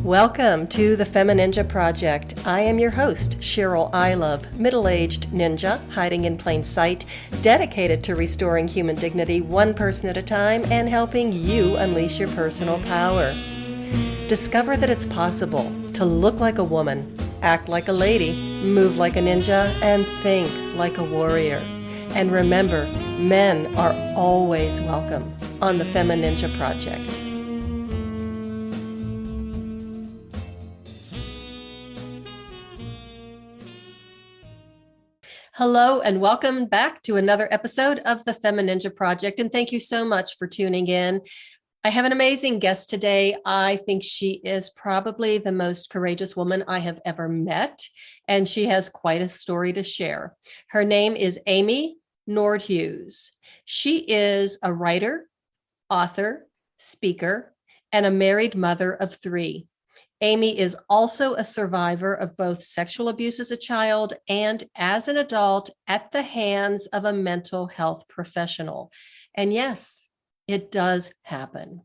Welcome to the Femininja Project. I am your host, Cheryl I Love, middle-aged ninja hiding in plain sight, dedicated to restoring human dignity one person at a time and helping you unleash your personal power. Discover that it's possible to look like a woman, act like a lady, move like a ninja, and think like a warrior. And remember, men are always welcome on the Femininja Project. Hello and welcome back to another episode of the Femininja Project. And thank you so much for tuning in. I have an amazing guest today. I think she is probably the most courageous woman I have ever met, and she has quite a story to share. Her name is Amy Nordhues. She is a writer, author, speaker, and a married mother of three. Amy is also a survivor of both sexual abuse as a child and as an adult at the hands of a mental health professional. And yes, it does happen.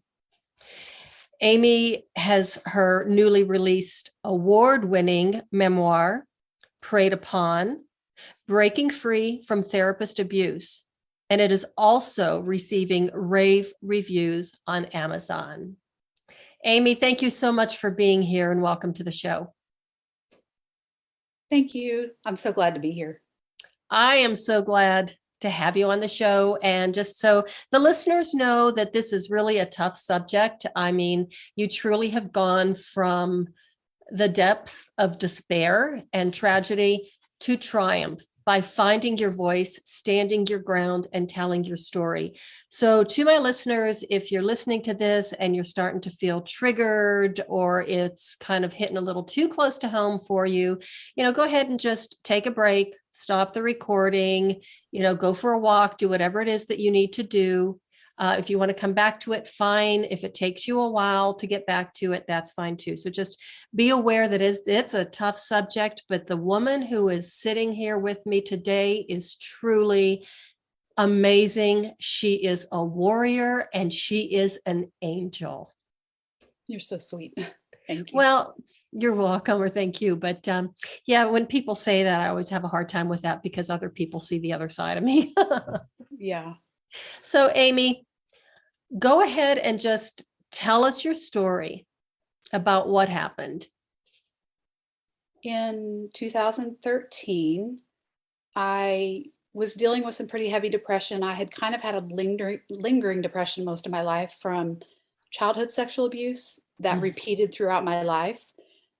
Amy has her newly released award-winning memoir, Preyed Upon, Breaking Free from Therapist Abuse, and it is also receiving rave reviews on Amazon. Amy, thank you so much for being here and welcome to the show. Thank you. I'm so glad to be here. I am so glad to have you on the show. And just so the listeners know that this is really a tough subject. I mean, you truly have gone from the depths of despair and tragedy to triumph by finding your voice, standing your ground, and telling your story. So to my listeners, if you're listening to this and you're starting to feel triggered or it's kind of hitting a little too close to home for you, go ahead and just take a break, stop the recording, go for a walk, do whatever it is that you need to do. If you want to come back to it, fine. If it takes you a while to get back to it, that's fine too. So just be aware that it's a tough subject, but the woman who is sitting here with me today is truly amazing. She is a warrior and she is an angel. You're so sweet. Thank you. Well, you're welcome, or thank you. But yeah, when people say that, I always have a hard time with that because other people see the other side of me. Yeah. So, Amy, go ahead and just tell us your story about what happened. In 2013, I was dealing with some pretty heavy depression. I had kind of had a lingering depression most of my life from childhood sexual abuse that repeated throughout my life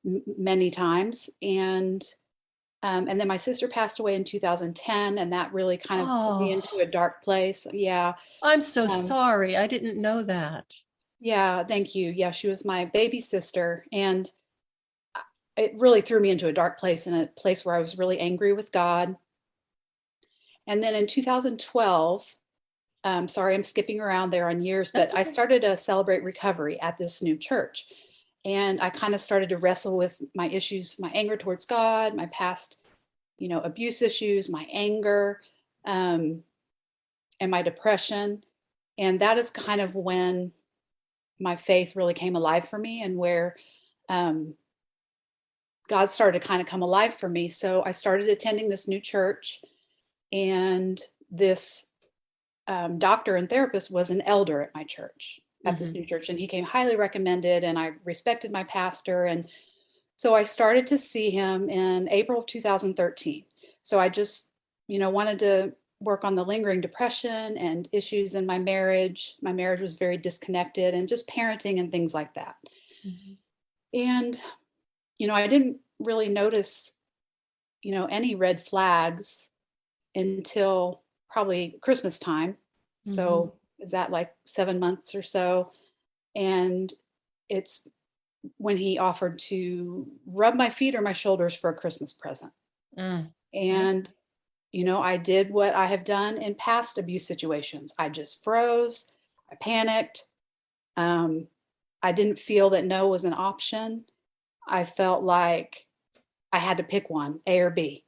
many times. And then my sister passed away in 2010, and that really kind of put me into a dark place. Yeah. I'm so sorry. I didn't know that. Yeah, thank you. Yeah, she was my baby sister, and it really threw me into a dark place, in a place where I was really angry with God. And then in 2012, sorry, I'm skipping around there on years, but That's okay. I started to celebrate recovery at this new church. And I kind of started to wrestle with my issues, my anger towards God, my past, abuse issues, my anger, and my depression. And that is kind of when my faith really came alive for me, and where God started to kind of come alive for me. So I started attending this new church, and this doctor and therapist was an elder at my church. At this new church, and he came highly recommended, and I respected my pastor. And so I started to see him in April of 2013. So I just, wanted to work on the lingering depression and issues in my marriage. My marriage was very disconnected, and just parenting and things like that. And, I didn't really notice, any red flags until probably Christmas time. So is that like 7 months or so? And it's when he offered to rub my feet or my shoulders for a Christmas present. And, I did what I have done in past abuse situations. I just froze. I panicked. I didn't feel that no was an option. I felt like I had to pick one, A or B.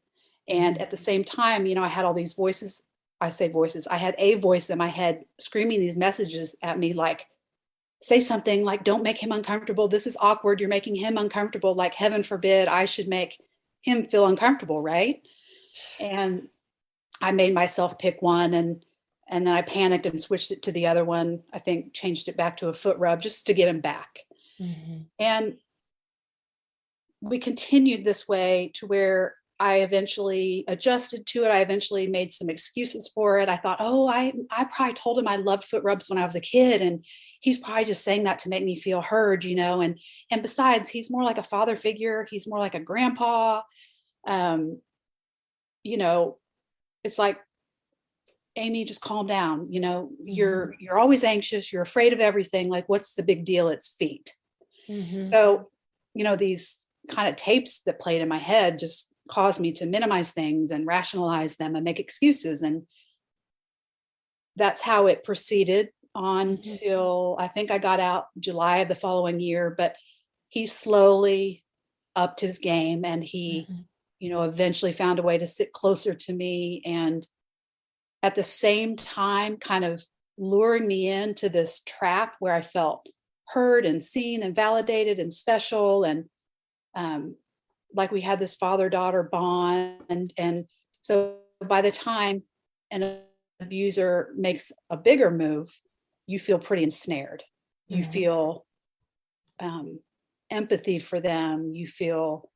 And at the same time, I had all these voices. I say voices. I had a voice in my head screaming these messages at me like, say something like, don't make him uncomfortable. This is awkward. You're making him uncomfortable. Like, heaven forbid I should make him feel uncomfortable. Right. And I made myself pick one, and then I panicked and switched it to the other one. I think changed it back to a foot rub just to get him back. Mm-hmm. And we continued this way to where I eventually adjusted to it. I eventually made some excuses for it. I thought, oh, I probably told him I loved foot rubs when I was a kid, and he's probably just saying that to make me feel heard, you know. And besides, he's more like a father figure. He's more like a grandpa. You know, it's like, Amy, just calm down. You know, you're always anxious. You're afraid of everything. Like, what's the big deal? It's feet. Mm-hmm. So, you know, these kind of tapes that played in my head just caused me to minimize things and rationalize them and make excuses. And that's how it proceeded on till I think I got out July of the following year. But he slowly upped his game, and he, you know, eventually found a way to sit closer to me, and at the same time kind of luring me into this trap where I felt heard and seen and validated and special. And like we had this father-daughter bond. And so by the time an abuser makes a bigger move, you feel pretty ensnared. You feel empathy for them. You feel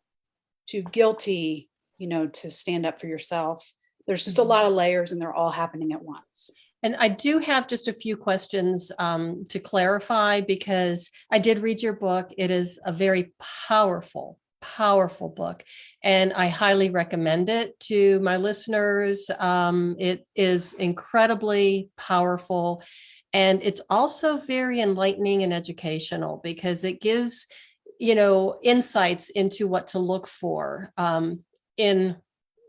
too guilty, you know, to stand up for yourself. There's just a lot of layers, and they're all happening at once. And I do have just a few questions to clarify, because I did read your book. It is a very powerful book, and I highly recommend it to my listeners. It is incredibly powerful, and it's also very enlightening and educational, because it gives, you know, insights into what to look for in,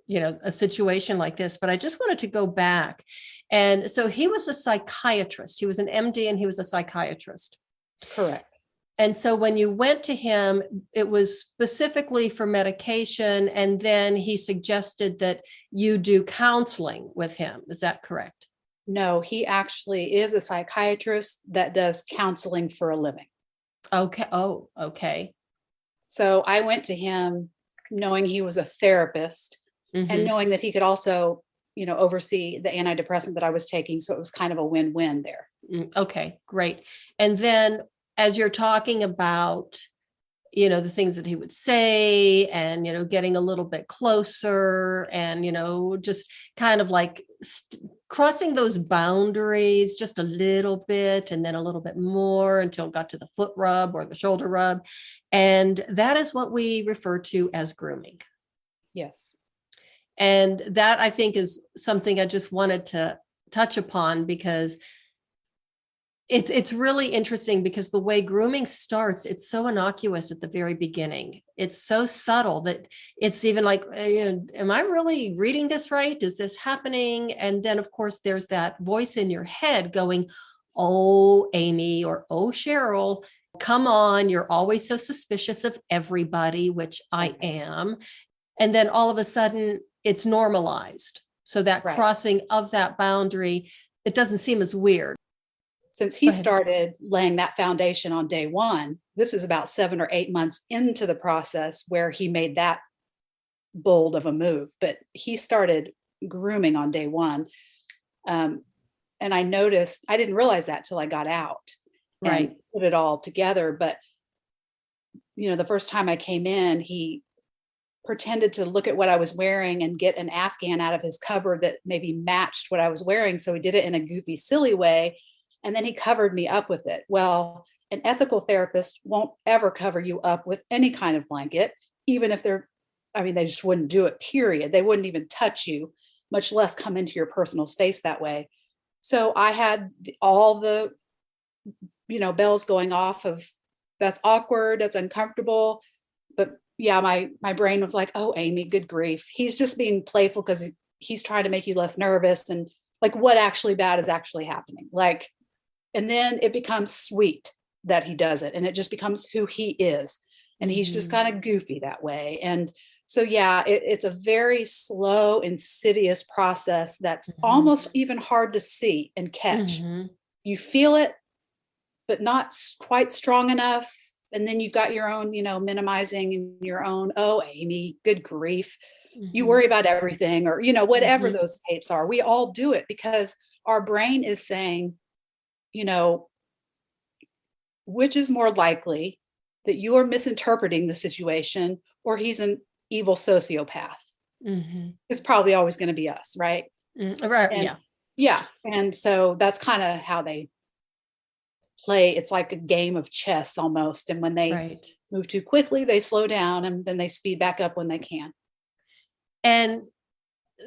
you know, a situation like this. But I just wanted to go back. And so he was a psychiatrist. He was an MD, and he was a psychiatrist. Correct. And so when you went to him, it was specifically for medication. And then he suggested that you do counseling with him. Is that correct? No, he actually is a psychiatrist that does counseling for a living. Okay. Oh, okay. So I went to him knowing he was a therapist, and knowing that he could also, you know, oversee the antidepressant that I was taking. So it was kind of a win-win there. Okay, great. And then as you're talking about, you know, the things that he would say, and, you know, getting a little bit closer, and, you know, just kind of like crossing those boundaries just a little bit, and then a little bit more, until it got to the foot rub or the shoulder rub. And that is what we refer to as grooming. Yes. And that, I think, is something I just wanted to touch upon, because it's really interesting, because the way grooming starts, it's so innocuous at the very beginning. It's so subtle that it's even like, am I really reading this right? Is this happening? And then, of course, there's that voice in your head going, oh, Amy, or oh, Cheryl, come on, you're always so suspicious of everybody, which I am. And then all of a sudden, it's normalized. So that crossing of that boundary, it doesn't seem as weird. Since he started laying that foundation on day one, this is about 7 or 8 months into the process where he made that bold of a move. But he started grooming on day one. And I noticed, I didn't realize that till I got out and put it all together. But, you know, the first time I came in, he pretended to look at what I was wearing and get an Afghan out of his cupboard that maybe matched what I was wearing. So he did it in a goofy, silly way. And then he covered me up with it. Well, an ethical therapist won't ever cover you up with any kind of blanket, even if they just wouldn't do it, period. They wouldn't even touch you, much less come into your personal space that way. So I had all the, you know, bells going off of, that's awkward, that's uncomfortable. But yeah, my brain was like, oh, Amy, good grief. He's just being playful because he's trying to make you less nervous. And like, what actually bad is actually happening? Like, and then it becomes sweet that he does it, and it just becomes who he is. And he's just kind of goofy that way. And so, yeah, it's a very slow, insidious process that's almost even hard to see and catch. You feel it, but not quite strong enough. And then you've got your own, minimizing and your own, oh, Amy, good grief. You worry about everything, or, whatever those tapes are. We all do it because our brain is saying, which is more likely, that you are misinterpreting the situation or he's an evil sociopath. It's probably always going to be us, right? Right. And, Yeah. yeah. And so that's kind of how they play. It's like a game of chess almost. And when they move too quickly, they slow down, and then they speed back up when they can. And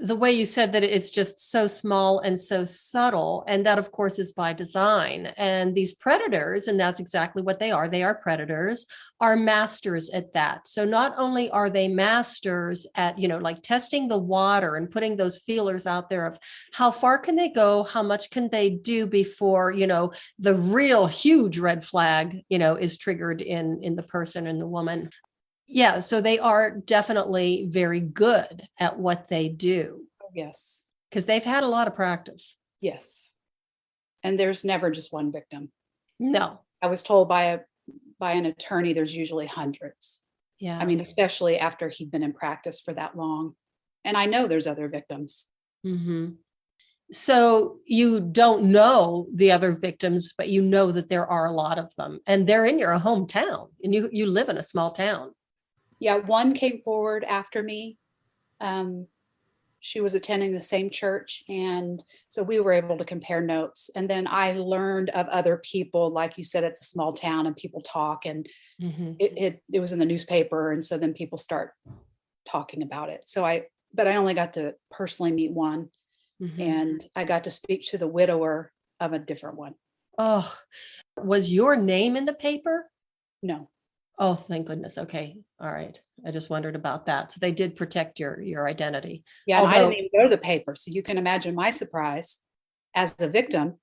the way you said that it's just so small and so subtle, and that of course is by design. And these predators, and that's exactly what they are predators, are masters at that. So not only are they masters at, like testing the water and putting those feelers out there of how far can they go, how much can they do before, the real huge red flag, is triggered in the person and the woman. Yeah, so they are definitely very good at what they do. Yes. Because they've had a lot of practice. Yes. And there's never just one victim. No. I was told by an attorney there's usually hundreds. Yeah. I mean, especially after he'd been in practice for that long. And I know there's other victims. So you don't know the other victims, but you know that there are a lot of them. And they're in your hometown, and you live in a small town. Yeah, one came forward after me. She was attending the same church, and so we were able to compare notes. And then I learned of other people, like you said, it's a small town and people talk, and it was in the newspaper, and so then people start talking about it. But I only got to personally meet one, and I got to speak to the widower of a different one. Oh, was your name in the paper? No. Oh, thank goodness. Okay. All right. I just wondered about that. So they did protect your identity. Yeah. Although, I didn't even go to the paper. So you can imagine my surprise as a victim,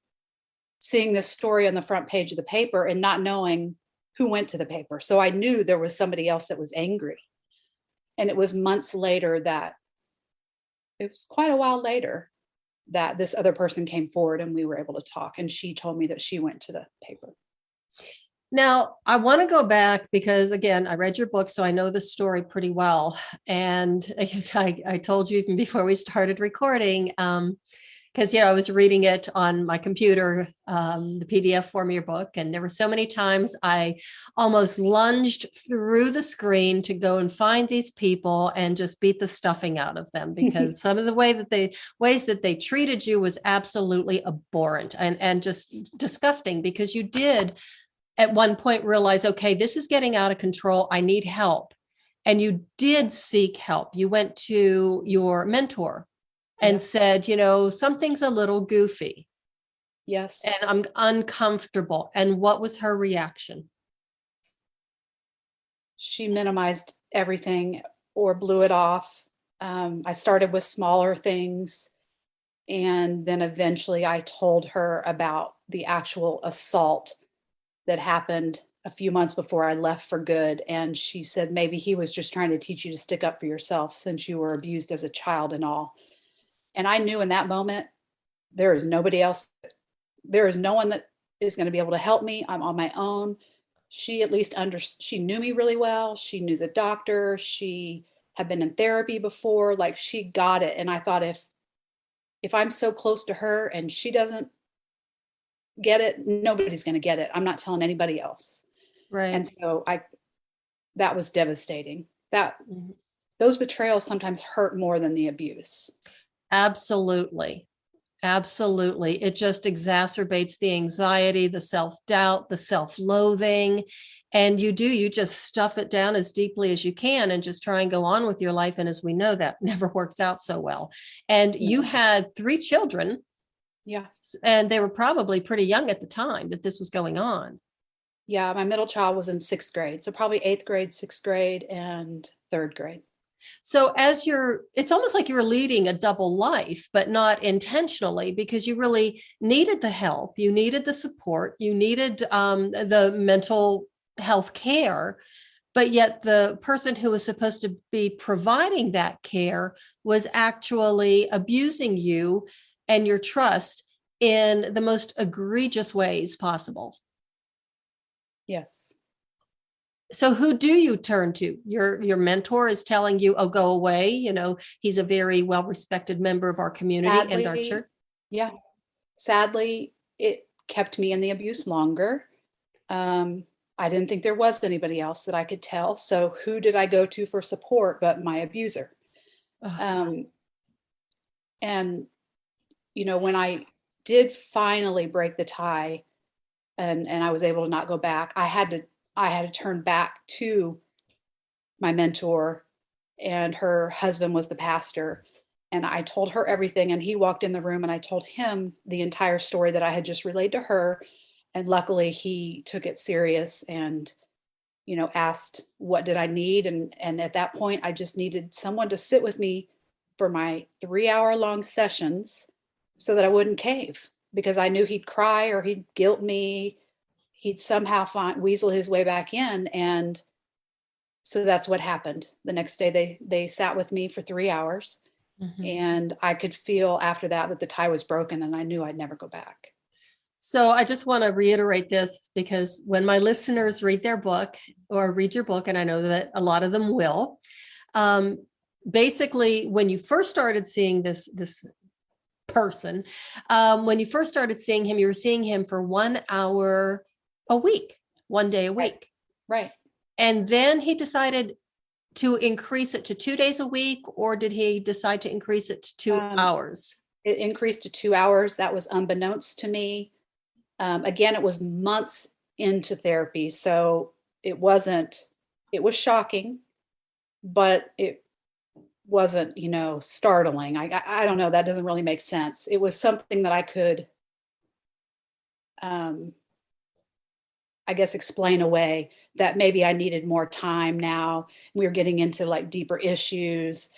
seeing this story on the front page of the paper and not knowing who went to the paper. So I knew there was somebody else that was angry. And it was months later it was quite a while later that this other person came forward and we were able to talk. And she told me that she went to the paper. Now, I want to go back because, again, I read your book, so I know the story pretty well. And I told you even before we started recording, because, I was reading it on my computer, the PDF form of your book. And there were so many times I almost lunged through the screen to go and find these people and just beat the stuffing out of them, because some of the ways that they treated you was absolutely abhorrent and just disgusting, because you did at one point realize, okay, this is getting out of control. I need help. And you did seek help. You went to your mentor and said, something's a little goofy. Yes. And I'm uncomfortable. And what was her reaction? She minimized everything or blew it off. I started with smaller things. And then eventually I told her about the actual assault that happened a few months before I left for good. And she said, maybe he was just trying to teach you to stick up for yourself since you were abused as a child and all. And I knew in that moment, there is nobody else. There is no one that is going to be able to help me. I'm on my own. She at least she knew me really well. She knew the doctor. She had been in therapy before. Like, she got it. And I thought, if I'm so close to her and she doesn't get it, nobody's going to get it. I'm not telling anybody else. Right. And so that was devastating. Those betrayals sometimes hurt more than the abuse. Absolutely. Absolutely. It just exacerbates the anxiety, the self-doubt, the self-loathing. And you just stuff it down as deeply as you can and just try and go on with your life. And as we know, that never works out so well. And you had 3 children. Yeah. And they were probably pretty young at the time that this was going on. Yeah. My middle child was in 6th grade. So probably 8th grade, 6th grade, and 3rd grade. So it's almost like you were leading a double life, but not intentionally, because you really needed the help. You needed the support. You needed the mental health care. But yet the person who was supposed to be providing that care was actually abusing you and your trust in the most egregious ways possible. Yes. So who do you turn to? Your mentor is telling you, oh, go away. He's a very well-respected member of our community and our Sadly, church. yeah. Sadly, it kept me in the abuse longer. I didn't think there was anybody else that I could tell. So who did I go to for support but my abuser? Ugh. Um, and, when I did finally break the tie and I was able to not go back, I had to turn back to my mentor, and her husband was the pastor. And I told her everything, and he walked in the room, and I told him the entire story that I had just relayed to her. And luckily he took it serious and, asked what did I need. And at that point, I just needed someone to sit with me for my 3-hour long sessions so that I wouldn't cave, because I knew he'd cry or he'd guilt me. He'd somehow weasel his way back in. And so that's what happened. The next day they sat with me for 3 hours. Mhm. And I could feel after that the tie was broken, and I knew I'd never go back. So I just want to reiterate this, because when my listeners read their book or read your book, and I know that a lot of them will, basically, when you first started seeing this person, when you first started seeing him, you were seeing him for 1 hour a week, 1 day a week. Right. And then he decided to increase it to 2 days a week, or did he decide to increase it to 2 hours? It increased to 2 hours. That was unbeknownst to me. Again, it was months into therapy. So it was shocking, but it wasn't, startling. I don't know. That doesn't really make sense. It was something that I could, I guess, explain away, that maybe I needed more time now. We were getting into like deeper issues.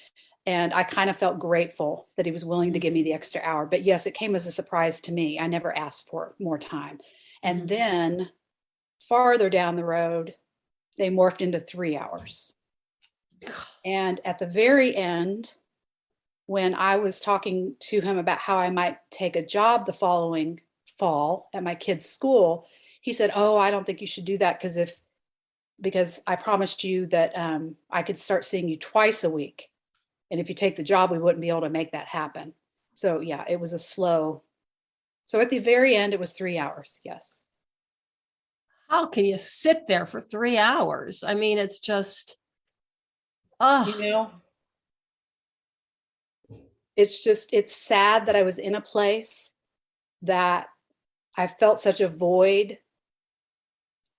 And I kind of felt grateful that he was willing to give me the extra hour. But yes, it came as a surprise to me. I never asked for more time. And then farther down the road, they morphed into 3 hours. And at the very end, when I was talking to him about how I might take a job the following fall at my kid's school, he said, "Oh, I don't think you should do that, because I promised you that I could start seeing you twice a week. And if you take the job, we wouldn't be able to make that happen." So yeah, it was a slow. So at the very end, it was 3 hours. Yes. How can you sit there for 3 hours? I mean, it's just, You know, it's sad that I was in a place that I felt such a void,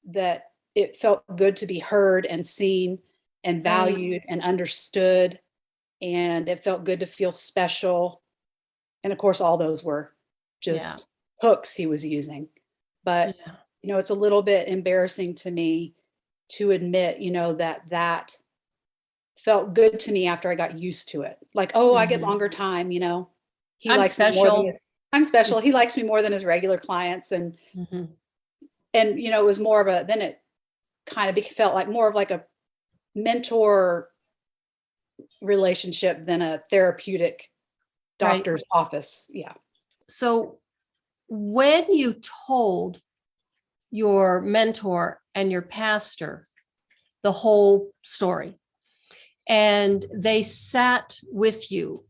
that it felt good to be heard and seen and valued and understood. And it felt good to feel special. And of course, all those were just hooks he was using. But, it's a little bit embarrassing to me to admit, that felt good to me after I got used to it. Like, oh, I get longer time, he I'm likes me more special. than I'm special. He likes me more than his regular clients. And, it was more of then it kind of felt like more of like a mentor relationship than a therapeutic doctor's office. Yeah. So when you told your mentor and your pastor the whole story, and they sat with you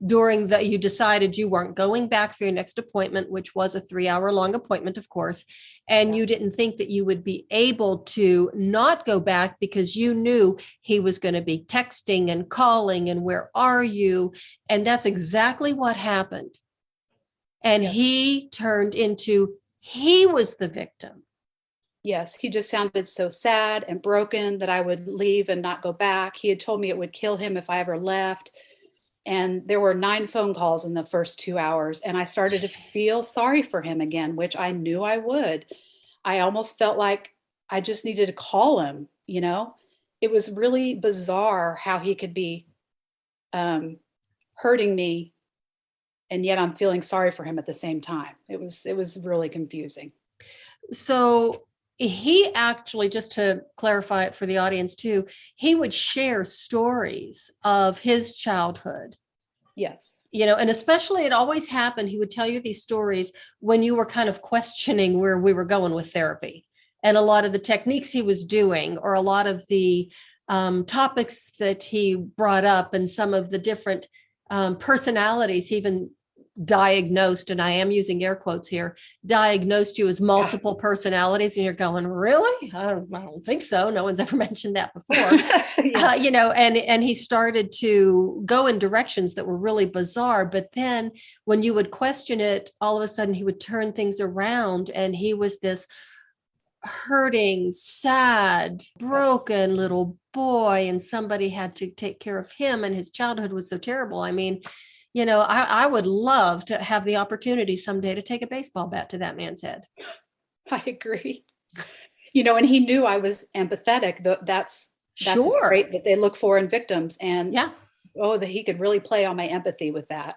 during you decided you weren't going back for your next appointment, which was a 3-hour long appointment, of course, and you didn't think that you would be able to not go back because you knew he was going to be texting and calling and where are you? And that's exactly what happened. And he turned into, he was the victim. Yes, he just sounded so sad and broken that I would leave and not go back. He had told me it would kill him if I ever left. And there were 9 phone calls in the first 2 hours. And I started to feel sorry for him again, which I knew I would. I almost felt like I just needed to call him, It was really bizarre how he could be hurting me, and yet I'm feeling sorry for him at the same time. It was really confusing. So he actually, just to clarify it for the audience too, he would share stories of his childhood. Yes. And especially it always happened, he would tell you these stories when you were kind of questioning where we were going with therapy. and a lot of the techniques he was doing, or a lot of the topics that he brought up, and some of the different personalities he even diagnosed, and I am using air quotes here, diagnosed you as multiple personalities, and you're going, really? I don't think so. No one's ever mentioned that before. Yeah. And he started to go in directions that were really bizarre. But then when you would question it, all of a sudden he would turn things around, and he was this hurting, sad, broken little boy, and somebody had to take care of him, and his childhood was so terrible. I mean, I would love to have the opportunity someday to take a baseball bat to that man's head. I agree. And he knew I was empathetic. That's Sure. a trait that they look for in victims. And yeah, that he could really play on my empathy with that,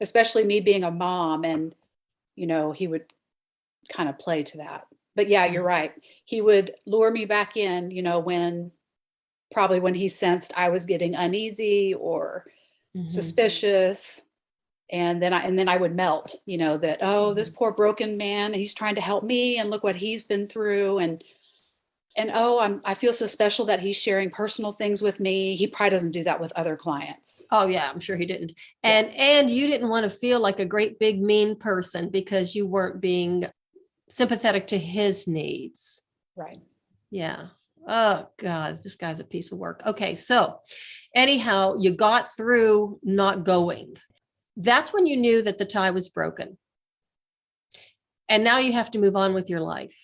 especially me being a mom. And, he would kind of play to that. But yeah, you're right. He would lure me back in, when he sensed I was getting uneasy or suspicious. And then I would melt, that, this poor broken man, he's trying to help me, and look what he's been through. And I feel so special that he's sharing personal things with me. He probably doesn't do that with other clients. Oh yeah, I'm sure he didn't. And you didn't want to feel like a great big mean person because you weren't being sympathetic to his needs. Right. Yeah. Oh God, this guy's a piece of work. Okay. So anyhow, you got through not going. That's when you knew that the tie was broken. And now you have to move on with your life.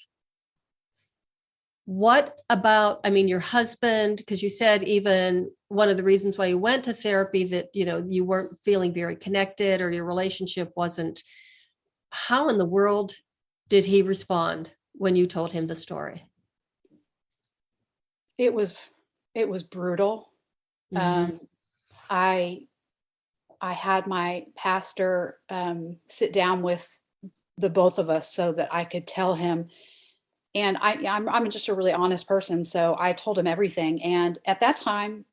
What about, your husband, because you said even one of the reasons why you went to therapy that, you weren't feeling very connected, or your relationship wasn't. How in the world did he respond when you told him the story? It was brutal. Mm-hmm. I had my pastor sit down with the both of us so that I could tell him. And I'm just a really honest person. So I told him everything. And at that time,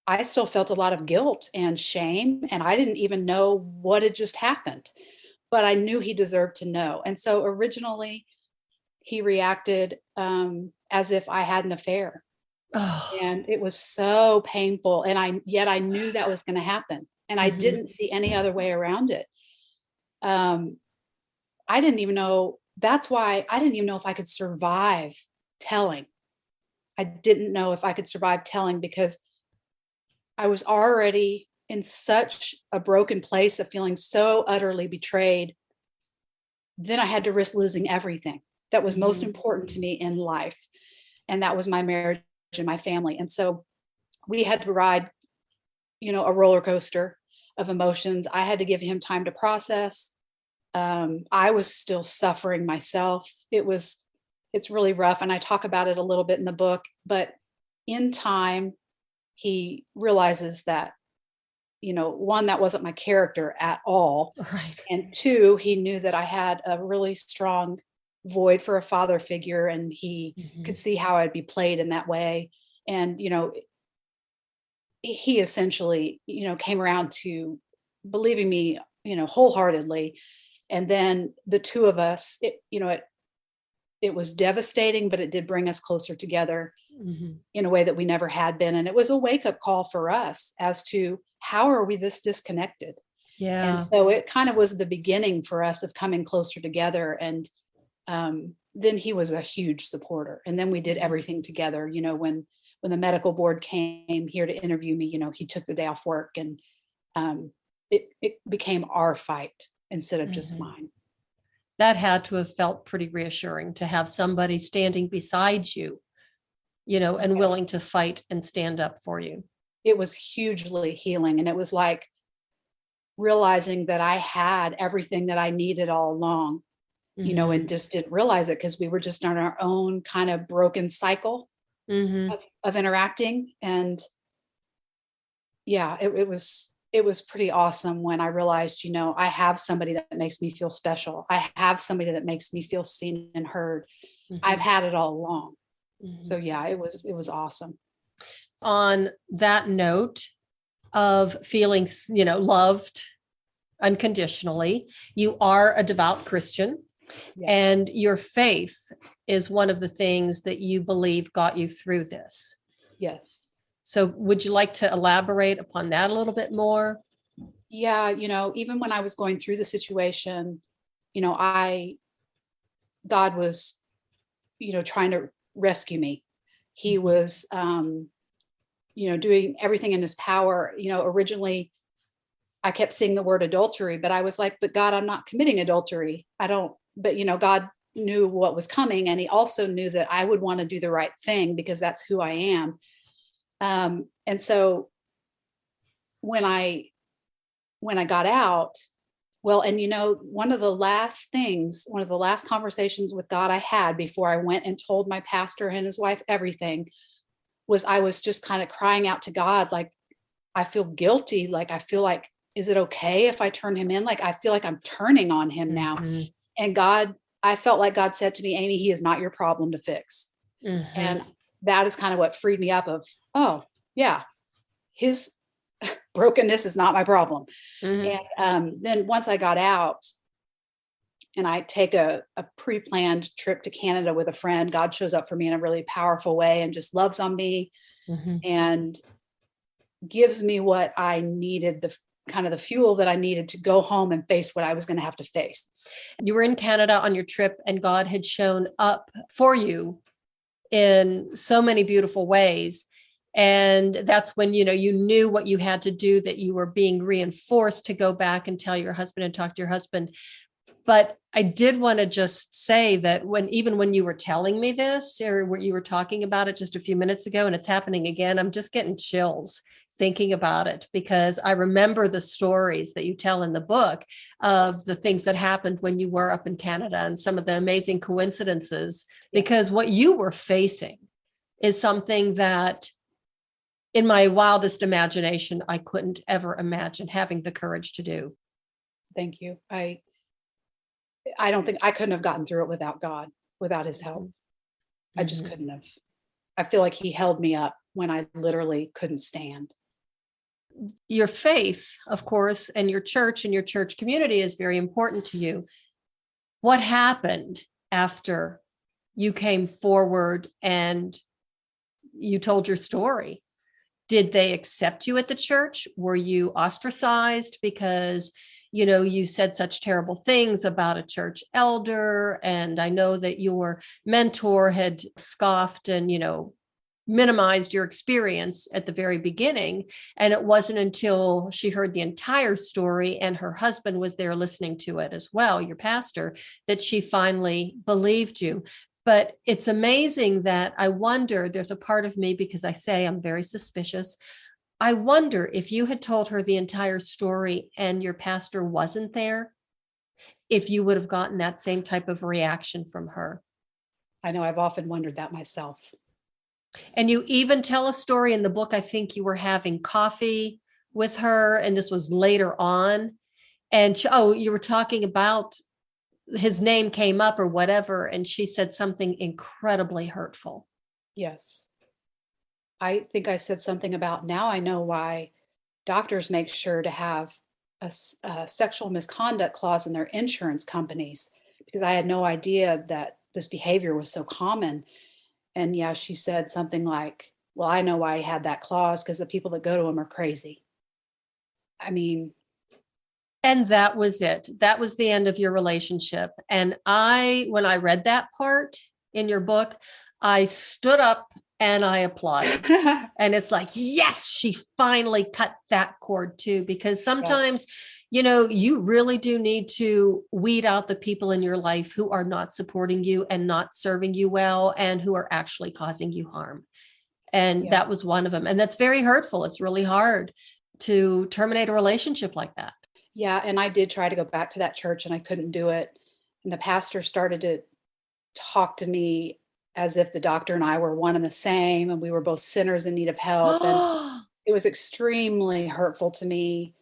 I still felt a lot of guilt and shame. And I didn't even know what had just happened, but I knew he deserved to know. And so originally he reacted as if I had an affair. Oh. And it was so painful. And I knew that was going to happen. And I didn't see any other way around it. I didn't even know. That's why I didn't even know if I could survive telling. I didn't know if I could survive telling, because I was already in such a broken place of feeling so utterly betrayed. Then I had to risk losing everything that was most important to me in life. And that was my marriage and my family. And so we had to ride, a roller coaster of emotions. I had to give him time to process. I was still suffering myself. It's really rough. And I talk about it a little bit in the book, but in time, he realizes that, one, that wasn't my character at all. Right. And two, he knew that I had a really strong void for a father figure, and he could see how I'd be played in that way. And, he essentially, came around to believing me, wholeheartedly. And then the two of us, it was devastating, but it did bring us closer together in a way that we never had been. And it was a wake-up call for us as to how are we this disconnected? Yeah. And so it kind of was the beginning for us of coming closer together. And then he was a huge supporter. And then we did everything together. When the medical board came here to interview me, he took the day off work, and it became our fight instead of just mine. That had to have felt pretty reassuring to have somebody standing beside you, and willing to fight and stand up for you. It was hugely healing. And it was like realizing that I had everything that I needed all along, and just didn't realize it because we were just on our own kind of broken cycle of interacting. And yeah, it was pretty awesome when I realized, I have somebody that makes me feel special. I have somebody that makes me feel seen and heard. I've had it all along. So yeah, it was awesome. On that note of feeling, loved unconditionally, you are a devout Christian. Yes. And your faith is one of the things that you believe got you through this. Yes. So would you like to elaborate upon that a little bit more? Yeah, even when I was going through the situation, God was, trying to rescue me. He was, doing everything in his power. Originally I kept seeing the word adultery, but I was like, but God, I'm not committing adultery. I don't, but God knew what was coming. And he also knew that I would want to do the right thing because that's who I am. And so when I got out, well, and one of the last conversations with God I had before I went and told my pastor and his wife everything was I was just kind of crying out to God, like, I feel guilty. Like, I feel like, is it okay if I turn him in? Like, I feel like I'm turning on him now. And I felt like God said to me, Amy, he is not your problem to fix. And that is kind of what freed me up of, oh yeah, his brokenness is not my problem. And then once I got out and I take a pre-planned trip to Canada with a friend, God shows up for me in a really powerful way and just loves on me and gives me what I needed, the kind of the fuel that I needed to go home and face what I was going to have to face. You were in Canada on your trip and God had shown up for you in so many beautiful ways. And that's when, you knew what you had to do, that you were being reinforced to go back and tell your husband and talk to your husband. But I did want to just say that even when you were telling me this, or what you were talking about it just a few minutes ago, and it's happening again, I'm just getting chills thinking about it, because I remember the stories that you tell in the book of the things that happened when you were up in Canada and some of the amazing coincidences, because what you were facing is something that in my wildest imagination, I couldn't ever imagine having the courage to do. Thank you. I don't think I couldn't have gotten through it without God, without his help. I just couldn't have. I feel like he held me up when I literally couldn't stand. Your faith, of course, and your church community is very important to you. What happened after you came forward and you told your story? Did they accept you at the church? Were you ostracized because, you said such terrible things about a church elder? And I know that your mentor had scoffed and, minimized your experience at the very beginning. And it wasn't until she heard the entire story and her husband was there listening to it as well, your pastor, that she finally believed you. But it's amazing that I wonder, there's a part of me, because I say I'm very suspicious, I wonder if you had told her the entire story and your pastor wasn't there, if you would have gotten that same type of reaction from her. I know, I've often wondered that myself. And you even tell a story in the book, I think you were having coffee with her, and this was later on. And you were talking about his name came up or whatever, and she said something incredibly hurtful. Yes. I think I said something about, now I know why doctors make sure to have a sexual misconduct clause in their insurance companies, because I had no idea that this behavior was so common. And yeah, she said something like, well, I know why I had that clause, because the people that go to him are crazy. I mean, and that was it. That was the end of your relationship. And when I read that part in your book, I stood up and I applauded. And it's like, yes, she finally cut that cord too, because sometimes, you really do need to weed out the people in your life who are not supporting you and not serving you well and who are actually causing you harm. And that was one of them. And that's very hurtful. It's really hard to terminate a relationship like that. Yeah. And I did try to go back to that church and I couldn't do it. And the pastor started to talk to me as if the doctor and I were one and the same, and we were both sinners in need of help. And it was extremely hurtful to me.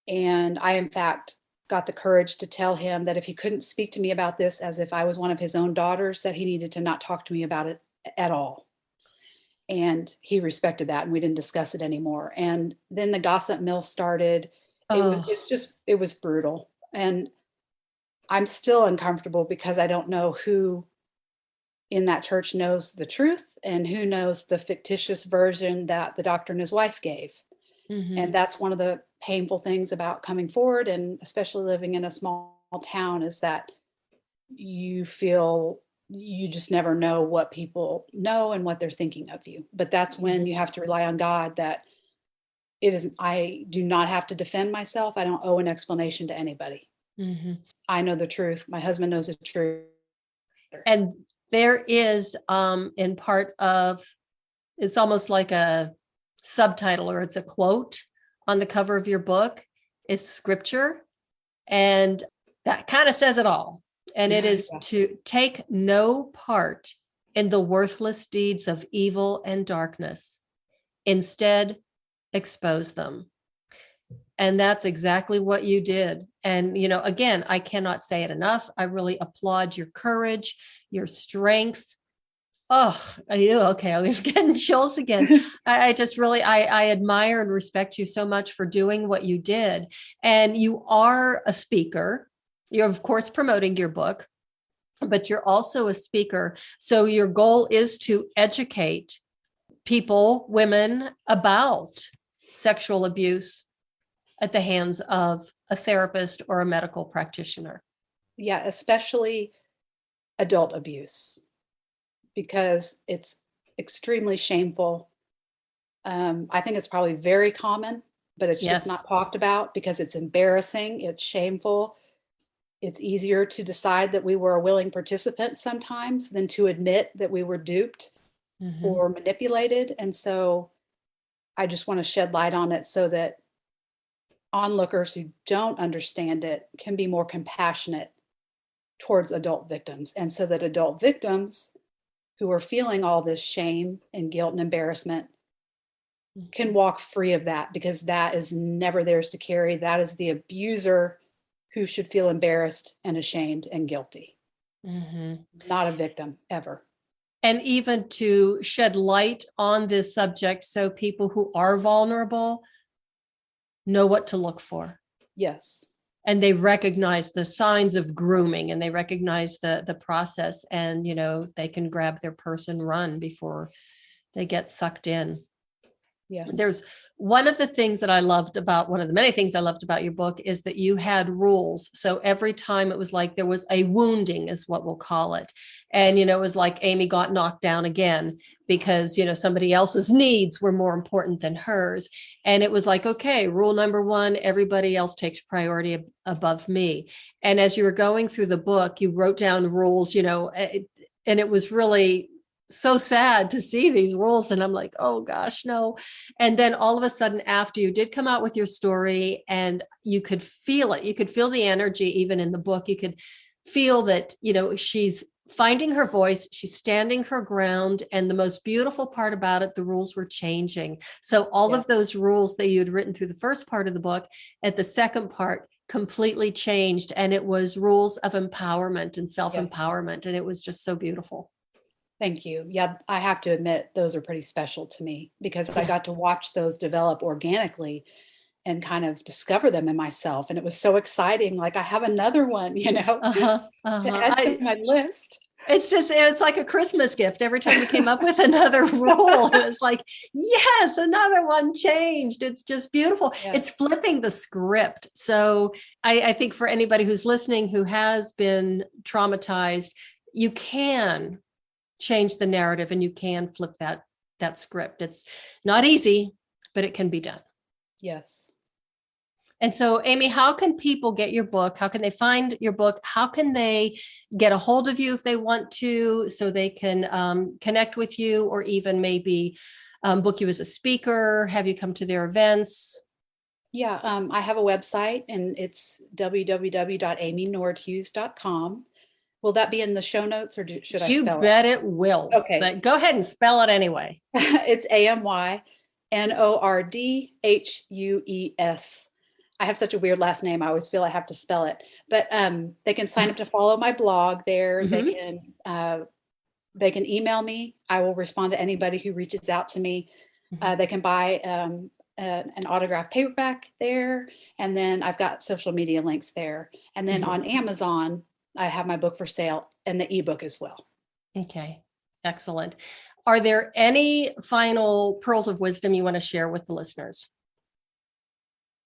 And I, in fact, got the courage to tell him that if he couldn't speak to me about this as if I was one of his own daughters, that he needed to not talk to me about it at all. And he respected that, and we didn't discuss it anymore. And then the gossip mill started. It was brutal. And I'm still uncomfortable because I don't know who in that church knows the truth and who knows the fictitious version that the doctor and his wife gave. And that's one of the painful things about coming forward, and especially living in a small town, is that you feel you just never know what people know and what they're thinking of you. But that's when you have to rely on God, that it isn't, I do not have to defend myself. I don't owe an explanation to anybody. I know the truth. My husband knows the truth. And there is, in part of, it's almost like a subtitle, or it's a quote on the cover of your book, is scripture. And that kind of says it all. And it is to take no part in the worthless deeds of evil and darkness. Instead, expose them. And that's exactly what you did. And, you know, again, I cannot say it enough. I really applaud your courage, your strength. Oh, okay. I was getting chills again. I just really, I admire and respect you so much for doing what you did. And you are a speaker. You're, of course, promoting your book, but you're also a speaker. So your goal is to educate people, women, about sexual abuse at the hands of a therapist or a medical practitioner. Yeah, especially adult abuse, because it's extremely shameful. I think it's probably very common, but it's just not talked about because it's embarrassing. It's shameful. It's easier to decide that we were a willing participant sometimes than to admit that we were duped or manipulated. And so I just want to shed light on it so that onlookers who don't understand it can be more compassionate towards adult victims. And so that adult victims who are feeling all this shame and guilt and embarrassment can walk free of that, because that is never theirs to carry. That is the abuser who should feel embarrassed and ashamed and guilty. Not a victim ever. And even to shed light on this subject so people who are vulnerable know what to look for. Yes. And they recognize the signs of grooming, and they recognize the process, and, you know, they can grab their purse and run before they get sucked in. Yes. There's one of the things that I loved about, one of the many things I loved about your book, is that you had rules. So every time it was like there was a wounding, is what we'll call it. And, you know, it was like Amy got knocked down again because, you know, somebody else's needs were more important than hers. And it was like, okay, rule number one, everybody else takes priority above me. And as you were going through the book, you wrote down rules, you know, and it was really so sad to see these rules. And I'm like, oh gosh, no. And then all of a sudden, after you did come out with your story, and you could feel it, you could feel the energy even in the book. You could feel that, you know, she's finding her voice, she's standing her ground. And the most beautiful part about it, the rules were changing. So all of those rules that you had written through the first part of the book, at the second part, completely changed. And it was rules of empowerment and self-empowerment. And it was just so beautiful. Thank you. Yeah, I have to admit, those are pretty special to me, because I got to watch those develop organically and kind of discover them in myself. And it was so exciting. Like, I have another one, you know, to add to my list. It's just, it's like a Christmas gift. Every time we came up with another rule, it's like, yes, another one changed. It's just beautiful. It's flipping the script. So I think for anybody who's listening who has been traumatized, you can change the narrative and you can flip that script. It's not easy, but it can be done. Yes. And so, Amy, how can people get your book? How can they find your book? How can they get a hold of you if they want to, so they can connect with you, or even maybe book you as a speaker, have you come to their events? Yeah, I have a website, and it's www.amynordhues.com. Will that be in the show notes, or should I spell it? You bet it will. Okay. But go ahead and spell it anyway. It's AMYNORDHUES. I have such a weird last name. I always feel I have to spell it. But they can sign up to follow my blog there. They can email me. I will respond to anybody who reaches out to me. They can buy an autographed paperback there. And then I've got social media links there. And then on Amazon, I have my book for sale and the ebook as well. Okay, excellent. Are there any final pearls of wisdom you want to share with the listeners?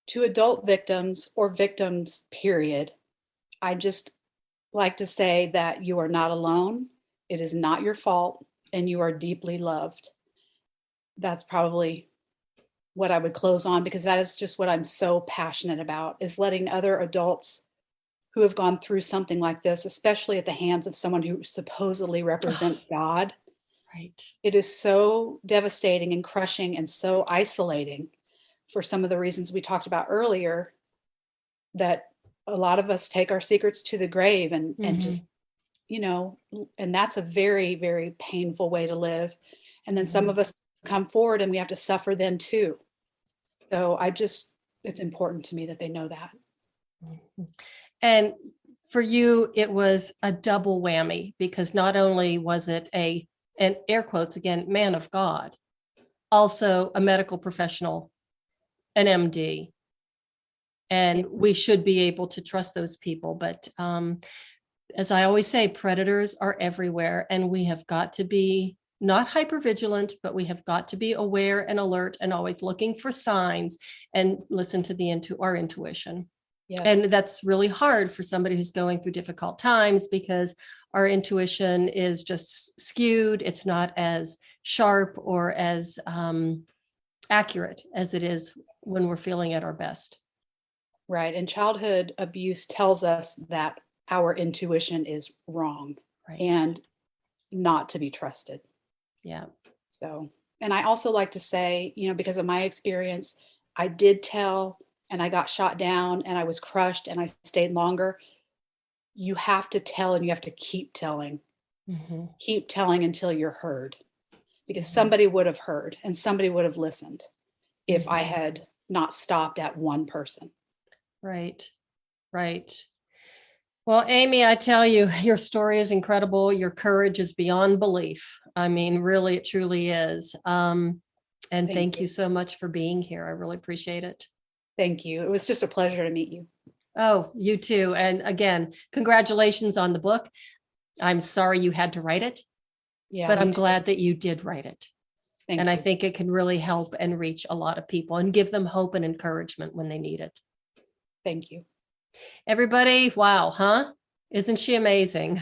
To adult victims or victims, period, I just like to say that you are not alone. It is not your fault, and you are deeply loved. That's probably what I would close on, because that is just what I'm so passionate about, is letting other adults who have gone through something like this, especially at the hands of someone who supposedly represents God. Right. It is so devastating and crushing and so isolating for some of the reasons we talked about earlier, that a lot of us take our secrets to the grave and just, and that's a very, very painful way to live. And then some of us come forward and we have to suffer then too. So it's important to me that they know that. And for you, it was a double whammy, because not only was it and air quotes again, man of God, also a medical professional, an MD. And we should be able to trust those people. But as I always say, predators are everywhere, and we have got to be not hypervigilant, but we have got to be aware and alert and always looking for signs and listen to our intuition. Yes. And that's really hard for somebody who's going through difficult times, because our intuition is just skewed. It's not as sharp or as accurate as it is when we're feeling at our best. Right. And childhood abuse tells us that our intuition is wrong, right, and not to be trusted. Yeah. So, and I also like to say, because of my experience, I did tell and I got shot down and I was crushed and I stayed longer. You have to tell, and you have to keep telling. Keep telling until you're heard, because somebody would have heard and somebody would have listened if I had not stopped at one person. Right. Right. Well, Amy, I tell you, your story is incredible. Your courage is beyond belief. I mean, really, it truly is. And thank you so much for being here. I really appreciate it. Thank you. It was just a pleasure to meet you. Oh, you too. And again, congratulations on the book. I'm sorry you had to write it, but I'm glad that you did write it. And I think it can really help and reach a lot of people and give them hope and encouragement when they need it. Thank you. Everybody, wow, huh? Isn't she amazing?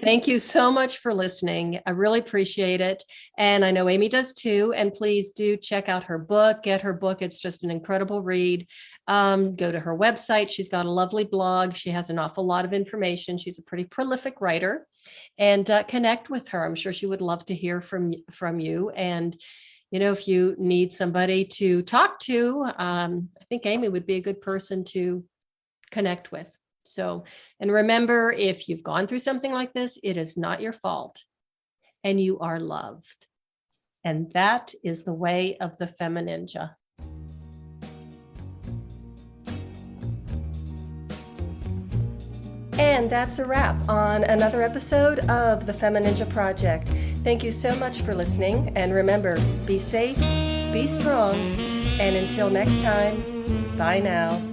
Thank you so much for listening. I really appreciate it. And I know Amy does too. And please do check out her book, get her book. It's just an incredible read. Go to her website. She's got a lovely blog. She has an awful lot of information. She's a pretty prolific writer, and connect with her. I'm sure she would love to hear from you. And, if you need somebody to talk to, I think Amy would be a good person to connect with. So, and remember, if you've gone through something like this, it is not your fault, and you are loved. And that is the way of the Femininja. And that's a wrap on another episode of the Femininja Project. Thank you so much for listening. And remember, be safe, be strong, and until next time, bye now.